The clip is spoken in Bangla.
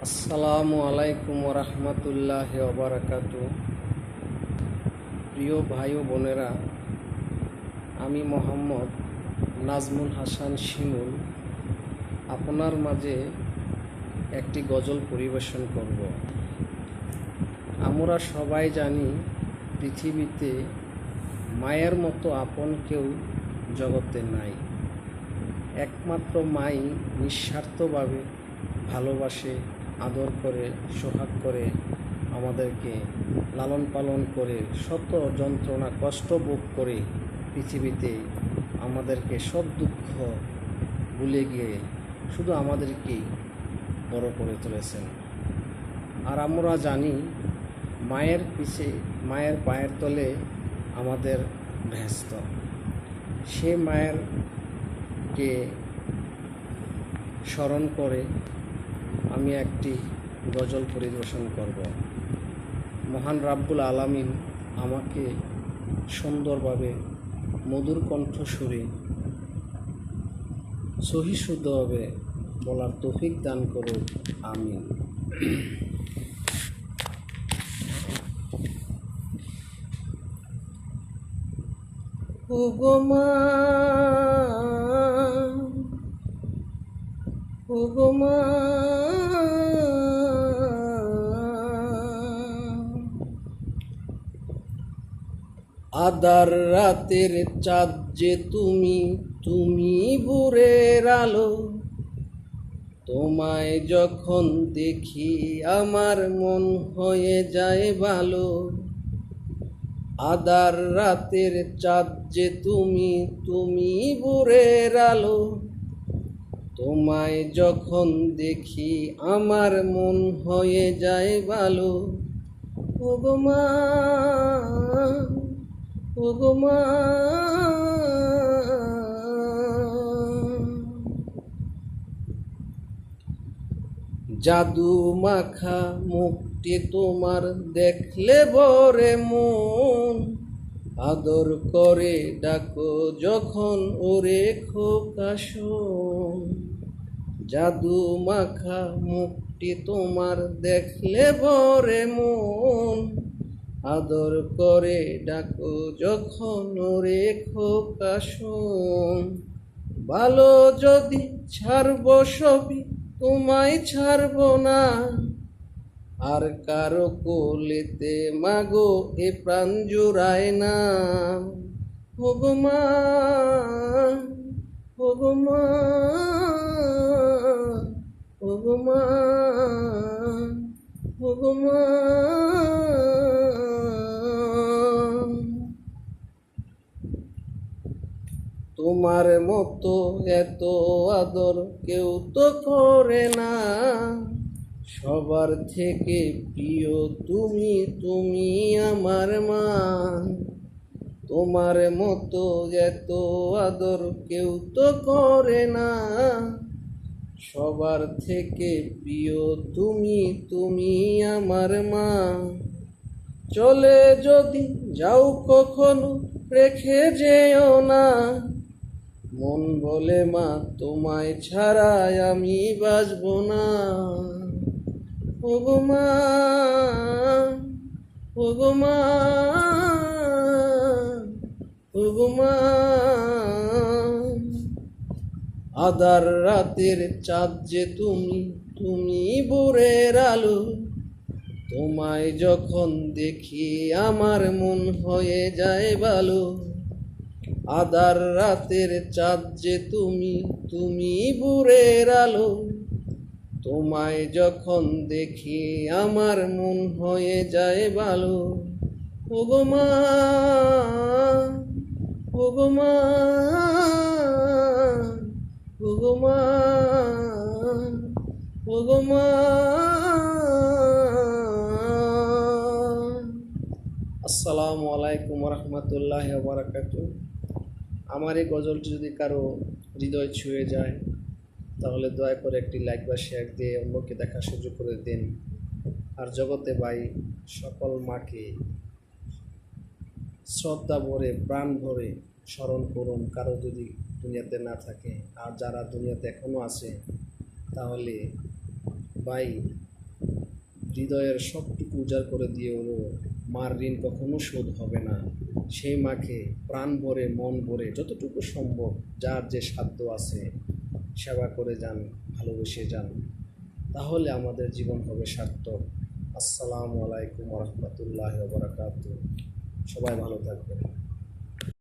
আসসালামু আলাইকুম রহমতুল্লাহি ওবারাকাতু। প্রিয় ভাই ও বোনেরা, আমি মোহাম্মদ নাজমুল হাসান শিমুল আপনার মাঝে একটি গজল পরিবেশন করব। আমরা সবাই জানি পৃথিবীতে মায়ের মতো আপন কেউ জগতে নাই। একমাত্র মাই নিঃস্বার্থভাবে ভালোবাসে, আদর করে, সোহাগ করে, আমাদেরকে লালন পালন করে, শত যন্ত্রণা কষ্ট ভোগ করে পৃথিবীতে আমাদেরকে সব দুঃখ ভুলে গিয়ে শুধু আমাদেরকেই বড় করে তুলেছেন। আর আমরা জানি মায়ের পিছে, মায়ের পায়ের তলে আমাদের ভেস্ত। সে মায়েরকে স্মরণ করে আমি একটি গজল পরিবেশন করব। মহান রাব্বুল আলামিন আমাকে সুন্দরভাবে মধুর কণ্ঠস্বরে সহিশুদ্ধভাবে বলার তৌফিক দান করুক, আমিন। ওগো মা, ওগো মা, আধার রাতের চাঁদ যে তুমি, তুমি ভোরের আলো। তোমায় যখন দেখি আমার মন হয়ে যায় ভালো। আধার রাতের চাঁদ যে তুমি, তুমি ভোরের আলো। তোমায় যখন দেখি আমার মন হয়ে যায় ভালো। ওগো মা, ওগো মা, জাদু মাখা মুখটি তোমার দেখলে ভরে মন। আদর করে ডাকো যখন ওরে খোকা শোন। জাদু মাখা মুখটি তোমার দেখলে ভরে মন। আদর করে ডাকো যখন ওরে খোকা শোন। ভালো যদি ছাড়বো সবই, তোমায় ছাড়বো না। আর কারো কোলেতে মাগো এ প্রাণ জুড়ায় না। ওগো মা, ওগো মা, ওগো মা, ওগো মা। তোমার মতো এত আদর কেউ তো করে না। সবার থেকে প্রিয় তুমি, তুমি আমার মা। তোমার মতো এত আদর কেউ তো করে না। সবার থেকে প্রিয় তুমি, তুমি আমার মা। চলে যদি যাও কখনো রেখে যেও না। মন বলে মা তোমায় ছাড়া আমি বাঁচব না। ওগো মা, ওগো মা, ওগো মা। আধার রাতের চাঁদ যে তুমি, তুমি ভোরের আলো। তোমায় যখন দেখি আমার মন হয়ে যায় ভালো। আধার রাতের চাঁদ যে তুমি, তুমি ভোরের আলো। তোমায় যখন দেখি আমার মন হয়ে যায় ভালো। ওগো মা, ওগো মা, ওগো মা, ওগো মা। আসসালামু আলাইকুম রহমতুল্লাহি ওয়া বারাকাতুহু। আমার এই গজলটি যদি কারো হৃদয় ছুঁয়ে যায় তাহলে দয়া করে একটি লাইক বা শেয়ার দিয়ে অন্যকে দেখার সুযোগ করে দিন। আর জগতে ভাই সকল মাকে শ্রদ্ধা ভরে, প্রাণ ভরে স্মরণ করুন, কারো যদি দুনিয়াতে না থাকে। আর যারা দুনিয়াতে এখনও আছে তাহলে ভাই হৃদয়ের সবটুকু উজাড় করে দিয়েও মার ঋণ কখনো শোধ হবে না। সেই মাকে প্রাণ ভরে মন ভরে যতটুকু সম্ভব যার যে সাধ্য আছে সেবা করে যান, ভালোবেসে যান, তাহলে আমাদের জীবন হবে সার্থক। আসসালামু আলাইকুম রহমতুল্লাহ বারাকাতুহু। সবাই ভালো থাকবেন।